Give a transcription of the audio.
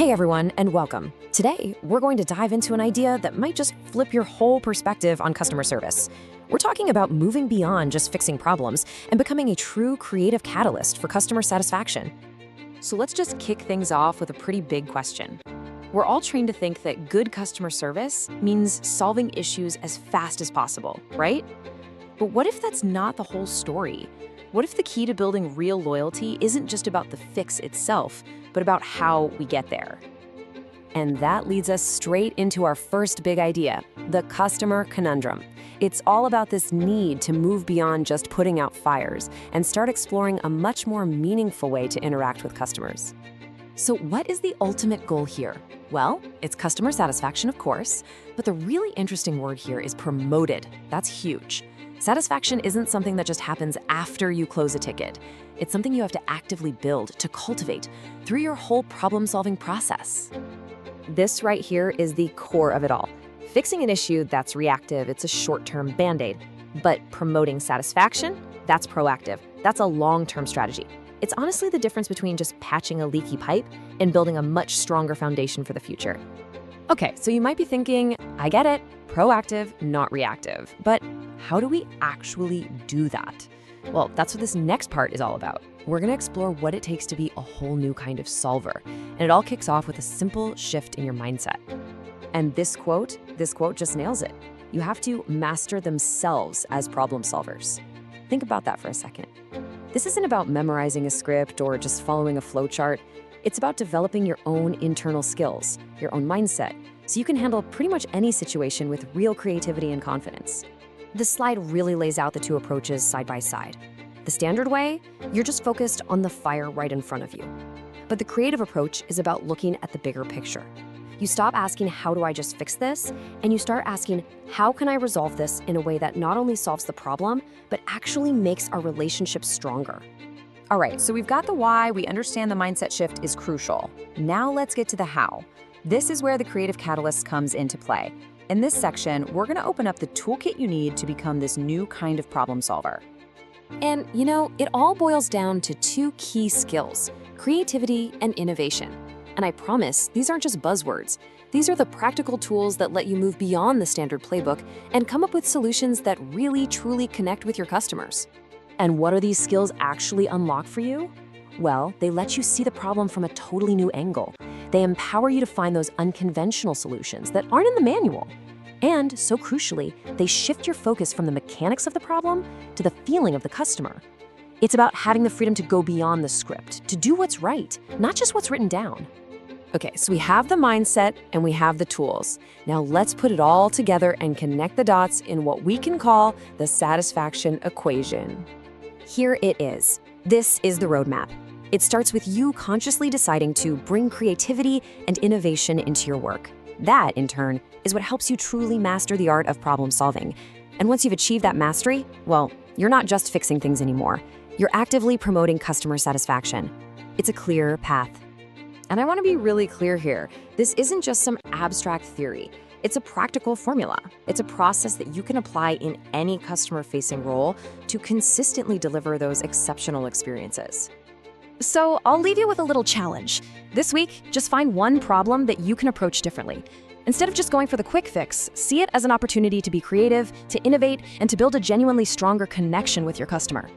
Hey everyone, and welcome. Today, we're going to dive into an idea that might just flip your whole perspective on customer service. We're talking about moving beyond just fixing problems and becoming a true creative catalyst for customer satisfaction. So let's just kick things off with a pretty big question. We're all trained to think that good customer service means solving issues as fast as possible, right? But what if that's not the whole story? What if the key to building real loyalty isn't just about the fix itself, but about how we get there? And that leads us straight into our first big idea, the customer conundrum. It's all about this need to move beyond just putting out fires and start exploring a much more meaningful way to interact with customers. So what is the ultimate goal here? Well, it's customer satisfaction, of course, but the really interesting word here is promoted. That's huge. Satisfaction isn't something that just happens after you close a ticket. It's something you have to actively build, to cultivate, through your whole problem-solving process. This right here is the core of it all. Fixing an issue, that's reactive, it's a short-term Band-Aid. But promoting satisfaction, that's proactive. That's a long-term strategy. It's honestly the difference between just patching a leaky pipe and building a much stronger foundation for the future. Okay, so you might be thinking, I get it, proactive, not reactive. But how do we actually do that? Well, that's what this next part is all about. We're gonna explore what it takes to be a whole new kind of solver. And it all kicks off with a simple shift in your mindset. And this quote just nails it. You have to master themselves as problem solvers. Think about that for a second. This isn't about memorizing a script or just following a flowchart. It's about developing your own internal skills, your own mindset, so you can handle pretty much any situation with real creativity and confidence. This slide really lays out the two approaches side by side. The standard way, you're just focused on the fire right in front of you. But the creative approach is about looking at the bigger picture. You stop asking, how do I just fix this? And you start asking, how can I resolve this in a way that not only solves the problem, but actually makes our relationship stronger? All right, so we've got the why, we understand the mindset shift is crucial. Now let's get to the how. This is where the creative catalyst comes into play. In this section, we're gonna open up the toolkit you need to become this new kind of problem solver. And you know, it all boils down to two key skills, creativity and innovation. And I promise, these aren't just buzzwords. These are the practical tools that let you move beyond the standard playbook and come up with solutions that really, truly connect with your customers. And what are these skills actually unlock for you? Well, they let you see the problem from a totally new angle. They empower you to find those unconventional solutions that aren't in the manual. And, so crucially, they shift your focus from the mechanics of the problem to the feeling of the customer. It's about having the freedom to go beyond the script, to do what's right, not just what's written down. Okay, so we have the mindset and we have the tools. Now let's put it all together and connect the dots in what we can call the satisfaction equation. Here it is. This is the roadmap. It starts with you consciously deciding to bring creativity and innovation into your work. That, in turn, is what helps you truly master the art of problem solving. And once you've achieved that mastery, well, you're not just fixing things anymore. You're actively promoting customer satisfaction. It's a clear path. And I want to be really clear here. This isn't just some abstract theory. It's a practical formula. It's a process that you can apply in any customer-facing role to consistently deliver those exceptional experiences. So I'll leave you with a little challenge. This week, just find one problem that you can approach differently. Instead of just going for the quick fix, see it as an opportunity to be creative, to innovate, and to build a genuinely stronger connection with your customer.